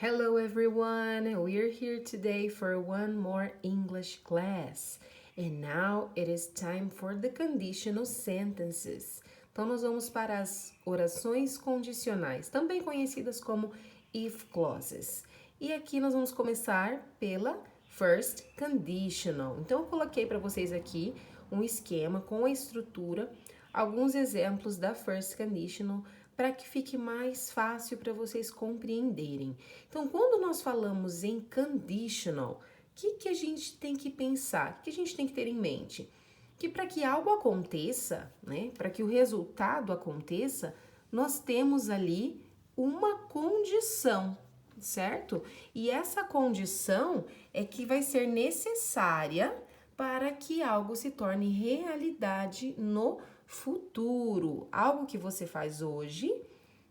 Hello everyone, we're here today for one more English class. And now it is time for the conditional sentences. Então nós vamos para as orações condicionais, também conhecidas como if clauses. E aqui nós vamos começar pela first conditional. Então eu coloquei para vocês aqui um esquema com a estrutura, alguns exemplos da first conditional para que fique mais fácil para vocês compreenderem. Então, quando nós falamos em conditional, o que a gente tem que pensar? O que a gente tem que ter em mente? Que para que algo aconteça, né, para que o resultado aconteça, nós temos ali uma condição, certo? E essa condição é que vai ser necessária para que algo se torne realidade no futuro. Algo que você faz hoje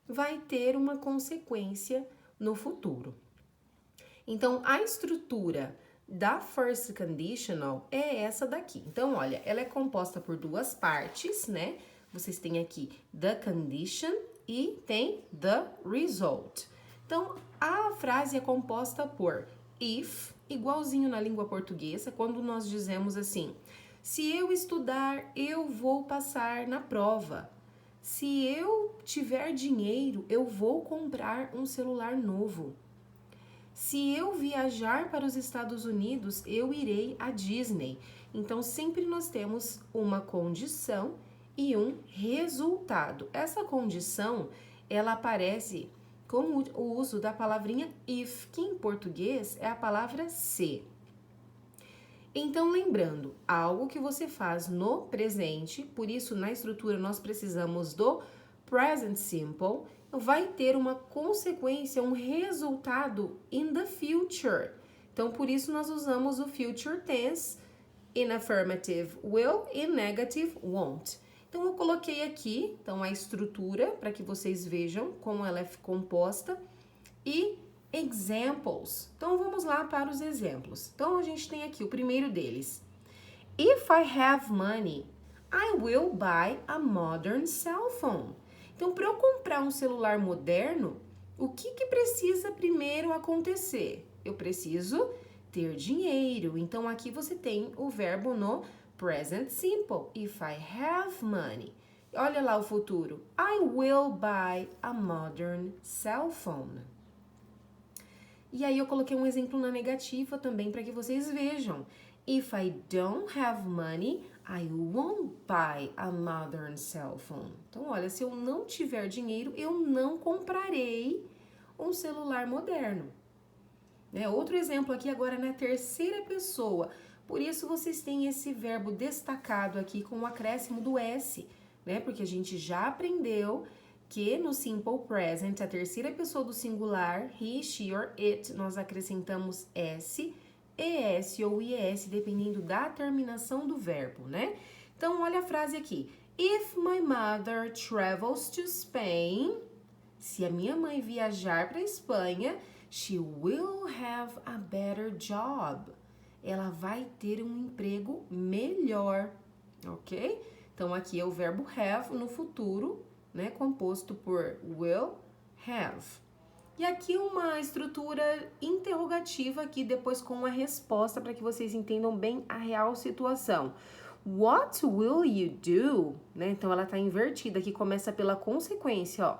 vai ter uma consequência no futuro. Então, a estrutura da first conditional é essa daqui. Então, olha, ela é composta por duas partes, né? Vocês têm aqui the condition e tem the result. Então, a frase é composta por if, igualzinho na língua portuguesa, quando nós dizemos assim: se eu estudar, eu vou passar na prova. Se eu tiver dinheiro, eu vou comprar um celular novo. Se eu viajar para os Estados Unidos, eu irei à Disney. Então, sempre nós temos uma condição e um resultado. Essa condição, ela aparece com o uso da palavrinha if, que em português é a palavra se. Então, lembrando, algo que você faz no presente, por isso na estrutura nós precisamos do present simple, vai ter uma consequência, um resultado in the future. Então, por isso nós usamos o future tense, in affirmative will, in negative won't. Então, eu coloquei aqui então, a estrutura para que vocês vejam como ela é composta e examples. Então, vamos lá para os exemplos. Então, a gente tem aqui o primeiro deles. If I have money, I will buy a modern cell phone. Então, para eu comprar um celular moderno, o que precisa primeiro acontecer? Eu preciso ter dinheiro. Então, aqui você tem o verbo no present simple. If I have money. Olha lá o futuro. I will buy a modern cell phone. E aí eu coloquei um exemplo na negativa também para que vocês vejam. If I don't have money, I won't buy a modern cell phone. Então, olha, se eu não tiver dinheiro, eu não comprarei um celular moderno. Né? Outro exemplo aqui agora na terceira pessoa. Por isso vocês têm esse verbo destacado aqui com o acréscimo do S, né? Porque a gente já aprendeu que no simple present, a terceira pessoa do singular, he, she or it, nós acrescentamos S, ES ou IS, dependendo da terminação do verbo, né? Então, olha a frase aqui. If my mother travels to Spain, se a minha mãe viajar para a Espanha, she will have a better job. Ela vai ter um emprego melhor, ok? Então, aqui é o verbo have no futuro, né, composto por will, have. E aqui uma estrutura interrogativa aqui depois com a resposta para que vocês entendam bem a real situação. What will you do? Né? Então ela está invertida, aqui começa pela consequência, ó.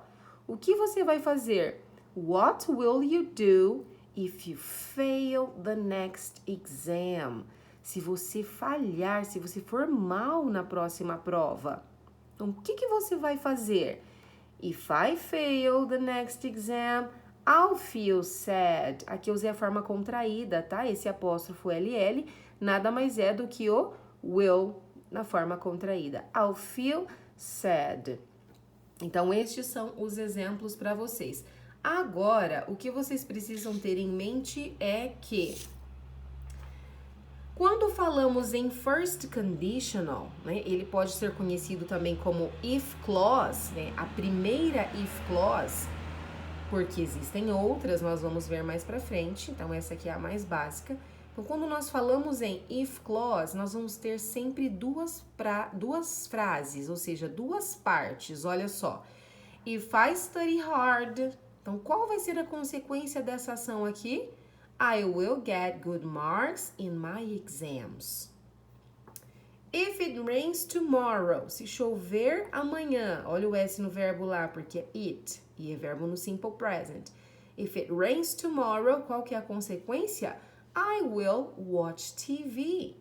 O que você vai fazer? What will you do if you fail the next exam? Se você falhar, se você for mal na próxima prova. Então, o que você vai fazer? If I fail the next exam, I'll feel sad. Aqui eu usei a forma contraída, tá? Esse apóstrofo LL nada mais é do que o will na forma contraída. I'll feel sad. Então, estes são os exemplos para vocês. Agora, o que vocês precisam ter em mente é que quando falamos em first conditional, né, ele pode ser conhecido também como if clause, né, a primeira if clause, porque existem outras, nós vamos ver mais pra frente, então essa aqui é a mais básica. Então, quando nós falamos em if clause, nós vamos ter sempre duas frases, ou seja, duas partes, olha só. If I study hard, Então, qual vai ser a consequência dessa ação aqui? I will get good marks in my exams. If it rains tomorrow, se chover amanhã, olha o S no verbo lá, porque é it, e é verbo no simple present. If it rains tomorrow, qual que é a consequência? I will watch TV.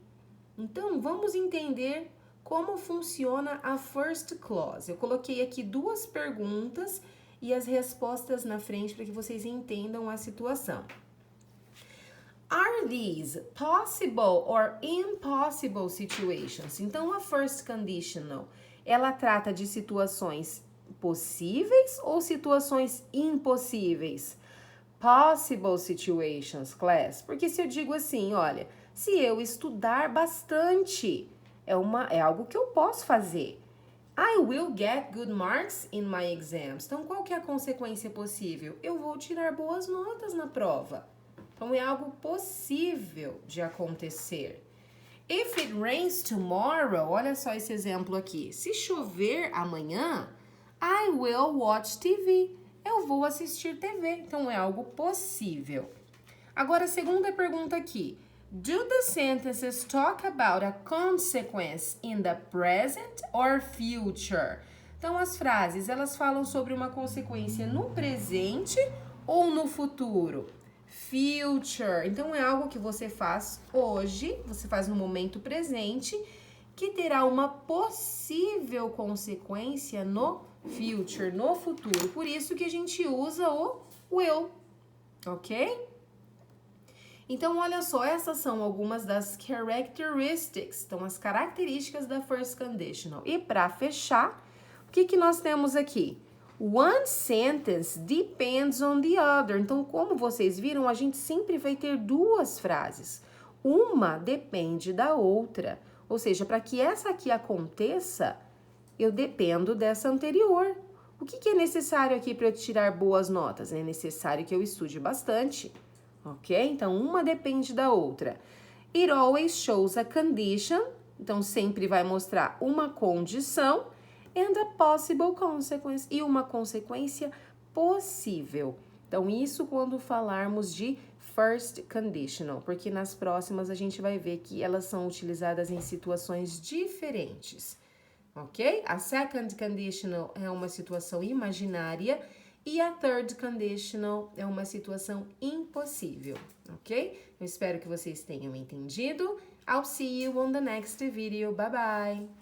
Então, vamos entender como funciona a first clause. Eu coloquei aqui duas perguntas e as respostas na frente para que vocês entendam a situação. Are these possible or impossible situations? Então, a first conditional, ela trata de situações possíveis ou situações impossíveis? Possible situations, class. Porque se eu digo assim, olha, se eu estudar bastante, é algo que eu posso fazer. I will get good marks in my exams. Então, qual que é a consequência possível? Eu vou tirar boas notas na prova. Então, é algo possível de acontecer. If it rains tomorrow, olha só esse exemplo aqui. Se chover amanhã, I will watch TV. Eu vou assistir TV. Então, é algo possível. Agora, a segunda pergunta aqui. Do the sentences talk about a consequence in the present or future? Então, as frases, elas falam sobre uma consequência no presente ou no futuro? Future. Então, é algo que você faz hoje, você faz no momento presente, que terá uma possível consequência no future, no futuro. Por isso que a gente usa o will, ok? Então, olha só, essas são algumas das characteristics, então as características da first conditional. E para fechar, o que nós temos aqui? One sentence depends on the other. Então, como vocês viram, a gente sempre vai ter duas frases. Uma depende da outra. Ou seja, para que essa aqui aconteça, eu dependo dessa anterior. O que é necessário aqui para eu tirar boas notas? É necessário que eu estude bastante, ok? Então, uma depende da outra. It always shows a condition. Então, sempre vai mostrar uma condição. And a possible consequence, e uma consequência possível. Então, isso quando falarmos de first conditional, porque nas próximas a gente vai ver que elas são utilizadas em situações diferentes, ok? A second conditional é uma situação imaginária e a third conditional é uma situação impossível, ok? Eu espero que vocês tenham entendido. I'll see you on the next video. Bye bye!